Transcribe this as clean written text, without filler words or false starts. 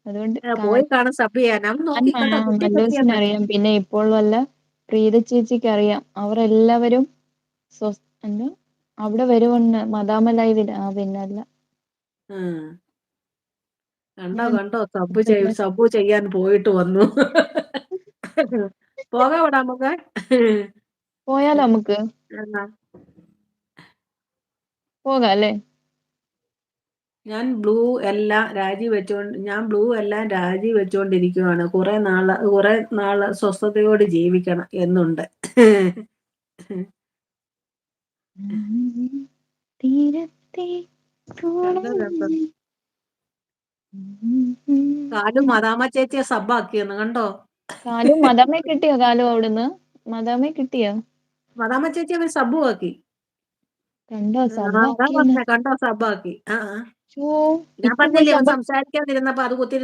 അതുകൊണ്ട് പോയി കാണും സബ് ചെയ്യാൻ. അവൻ നോക്കി കണ്ടോ കിട്ടിയാ മതി. മല്ലൂസിനറിയാം. പിന്നെ ഇപ്പോൾ വല്ല പ്രീത ചേച്ചിക്കറിയാം. അവരെല്ലാവരും എന്താ അവിടെ വരുമെന്ന് മദാമ്മ ലൈവില്. പിന്നല്ല. കണ്ടോ സബ് ചെയ്യാൻ പോയിട്ട് വന്നു. പോകാവടാ നമുക്ക്. പോയാലോ നമുക്ക്? എന്നാ? പോകാം അല്ലേ? ഞാൻ ബ്ലൂ എല്ലാം രാജിവെച്ചുകൊണ്ടിരിക്കുകയാണ്. കുറെ നാള് സ്വസ്ഥതയോടെ ജീവിക്കണം എന്നുണ്ട്. തീരത്തെ കണ്ടോ. കാലു മദാമ്മ ചേച്ചിയെ സബ്ബാക്കിയെന്ന് കണ്ടോ. കാലു മദാമ്മയെ കിട്ടിയോ? കാലു അവിടുന്ന് മദാമ്മയെ കിട്ടിയോ? മദാമ്മ ചേച്ചി അവർ സബ്ബുമാക്കി. കണ്ടോ സബ്ബാക്കിയെന്ന്. കണ്ടോ സബ്ബാക്കി. ഛോ, ഞാൻ ഇപ്പൊ പോയി പറഞ്ഞില്ലേ അവൻ സംസാരിക്കാതിരുന്നപ്പോ അത് കുത്തി